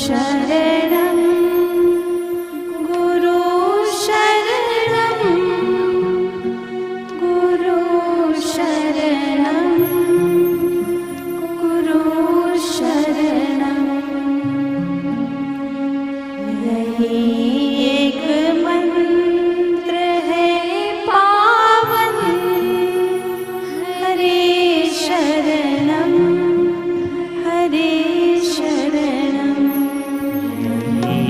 शरणं गुरु शरणं गुरु शरणं गुरु शरणं यही एक मंत्र है पावन हरे शरणं हरे शरणं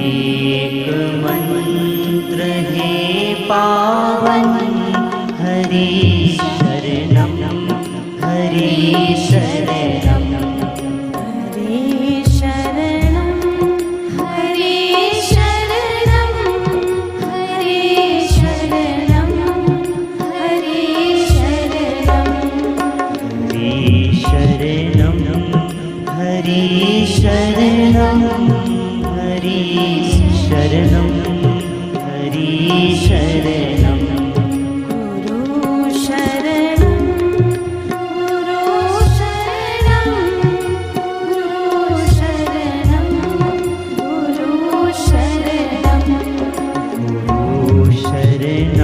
एक मंत्र है पावन हरे शरणं हरे शरणं हरे शरणं हरे शरणं हरे शरणं हरे शरणं हरे शरणं हरे शरणं हरे शरणं गुरु शरणं गुरु शरणं गुरु शरणं गुरु शरणं गुरु शरणं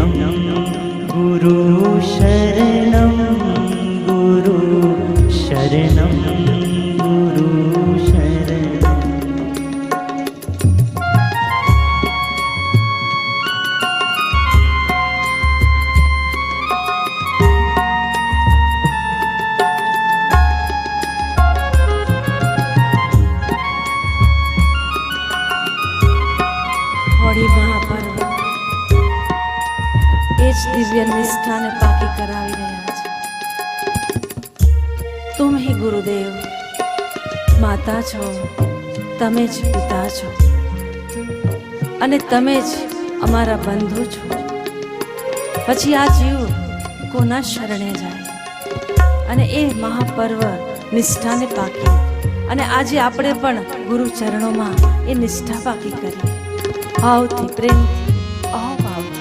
गुरु शरणं गुरु शरणं હોળી મહાપર્વ એ જ દિવ્ય નિષ્ઠાને પાકી કરાવી રહ્યા છે. તુમ હી ગુરુદેવ માતા છો, તમે જ પિતા છો અને તમે જ અમારા બંધુ છો. પછી આ જીવ કોના શરણે જાય અને એ મહાપર્વ નિષ્ઠાને પાકી અને આજે આપણે પણ ગુરુ ચરણોમાં એ નિષ્ઠા પાકી કરીએ. ભાવથી પ્રેમથી અહોભાવથી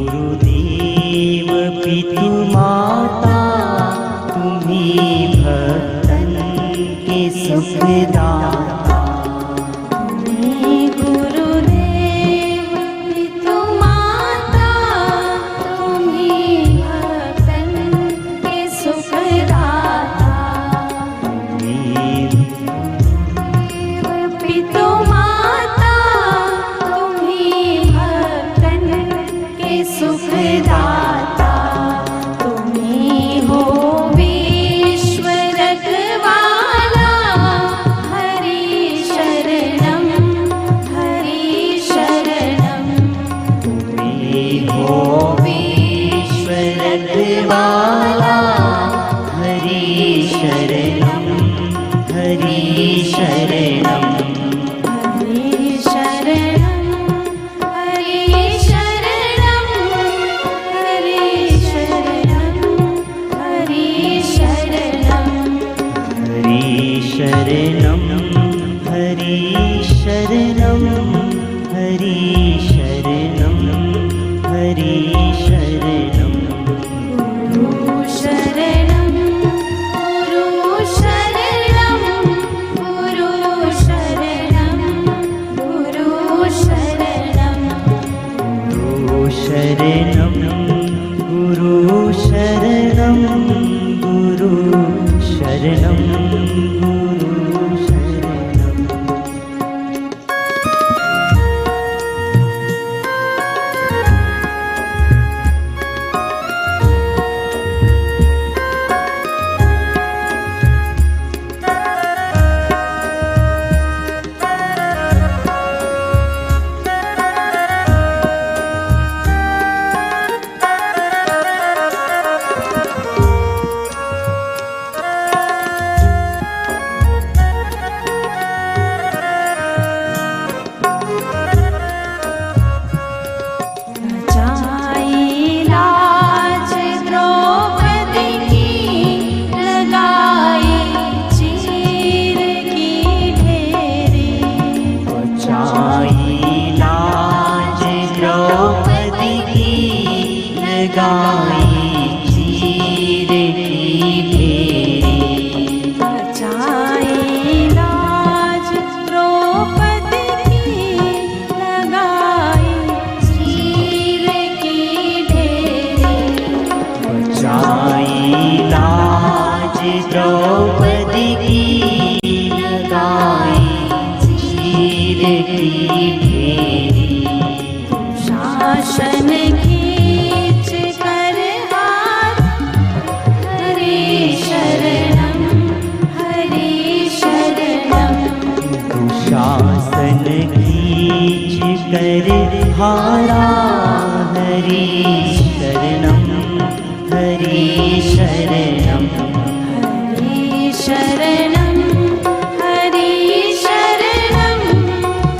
गुरुदेव पितु माता तुम्हीं भक्तन के सुखदाता गुरुदेव पितु माता तुम्हीं भक्तन के सुखदाता पितु माता तुम्हीं भक्तन के सुखदाता तुम्हीं हो विश्व रखवाला हरि शरणं हरि शरणं तुम्हीं हो विश्व रखवाला हरि शरणं हरि शरणं हरि शरणं हरि शरणं हरि शरणं हरि शरणं हरि शरणं हरि शरणं हरि शरणं हरि शरणं गुरु शरणं गुरु शरणं गुरु शरणं गुरु शरणं गुरु शरणं गुरु शरणं गुरु शरणं गुरु शरणं आई चीर की फेरी। बचाई लाज द्रौपदी की, लगाई चीर की ढेरी। बचाई लाज द्रौपदी की, लगाई चीर की फेरी। शासन खींच कर हाथ, हरि शरणम हरि शरणम। दुशासन खींच कर हारा, हरि शरणम हरि शरणम। हरि शरणम हरि शरणम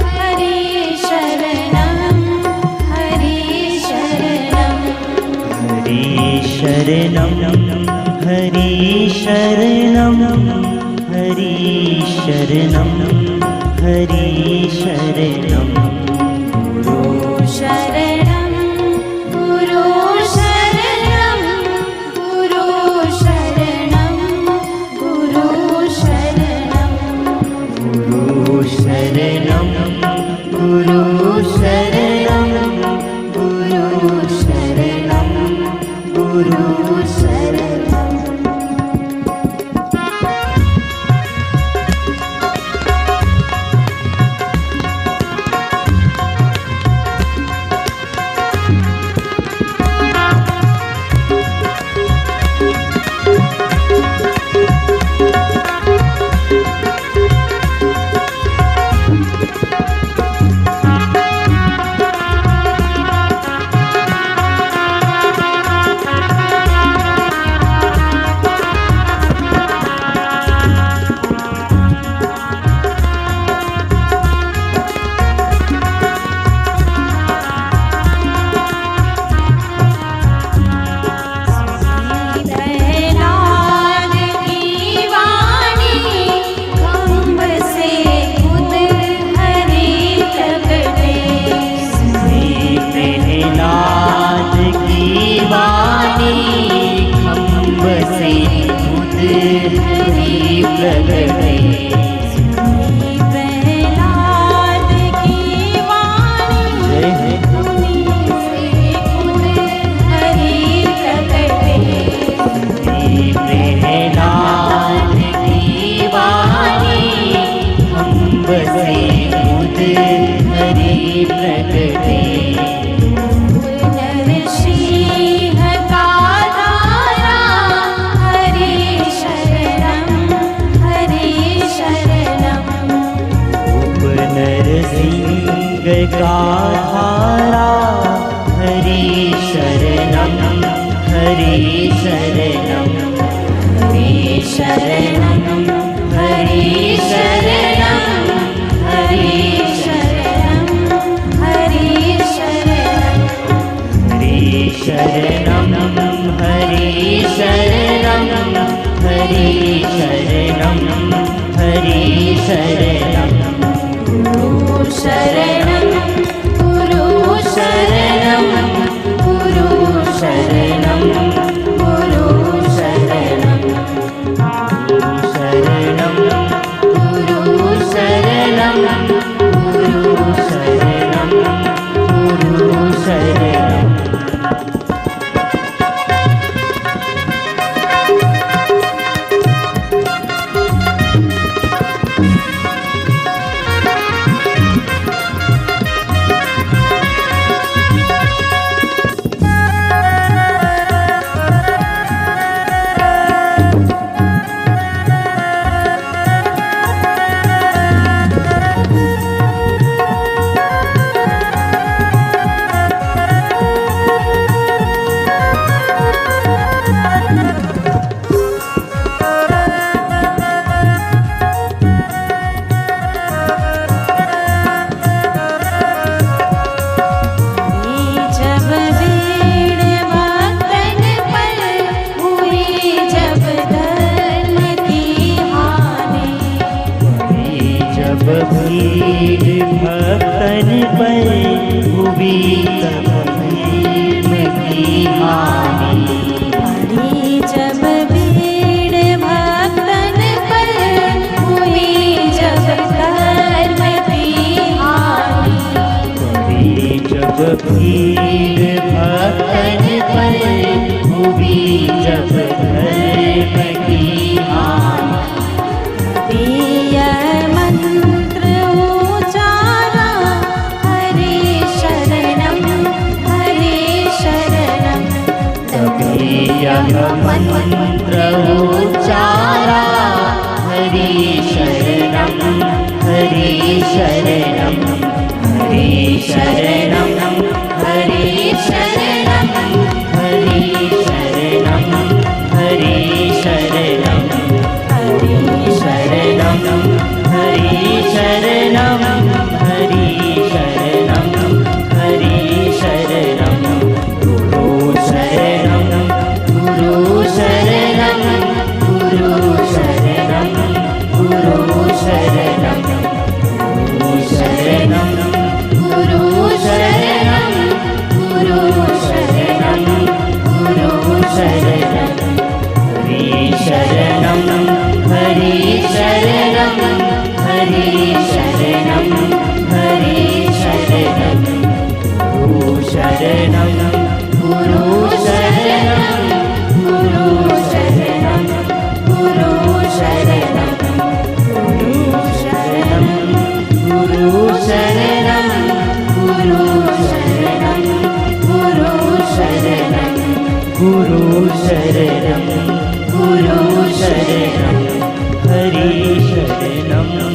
हरि शरणम हरि शरणम। हरि शरणं हरि शरणं हरि शरणं हरि शरणं। गुरु शरणम गुरु शरणम गुरु शरणम गुरु शरणम। गुरु शरणं गुरु शरणं गुरु शरणं गुरु शरणं। प्रहलाद की वाणी, खम्भ से खुद हरि प्रगटे। प्रहलाद की वाणी, खम्भ से खुद हरि प्रगटे। प्रहलाद की वाणी, मुनि से खुद हरि प्रगटे। प्रहलाद की वाणी, खम्भ से खुद हरि प्रगटे। नरसिंह का धारा, हरि शरणम हरि शरणम। नरसिंह का धारा, हरि शरणं हरि शरणं। हरि शरणम हरि शरणम हरि शरणम हरि शरणम। हरि शरणं हरि शरणं हरि शरणं हरि शरणं। गुरु शरणम गुरु शरणम गुरु शरणम गुरु शरणम। शरणं गुरु शरणम गुरु शरणं गुरु शरणं। भीड़ भक्तन पर हुई तब भीम की हानि। जप धर्म की हानि। प्रिय मंत्र उचारा हरे शरणम हरे शरणम। तभी यह मंत्र उच्चारा हरि शरणं हरि शरणं हरि शरणं हरि शरणं हरि शरणं हरि शरणं हरि शरणं हरि शरणं हरि शरणं हरि शरणं गुरु शरणं गुरु शरणं गुरु शरणं गुरु शरणं गुरु शरणं गुरु शरणं गुरु शरणं गुरु शरणं हरि शरणं हरि शरणं हरि शरणं हरि शरणं गुरु शरणं गुरु शरणं गुरु शरणं गुरु शरणं गुरु शरणं गुरु शरणं गुरु शरणं गुरु शरणं गुरु शरणं गुरु शरणं हरि शरणं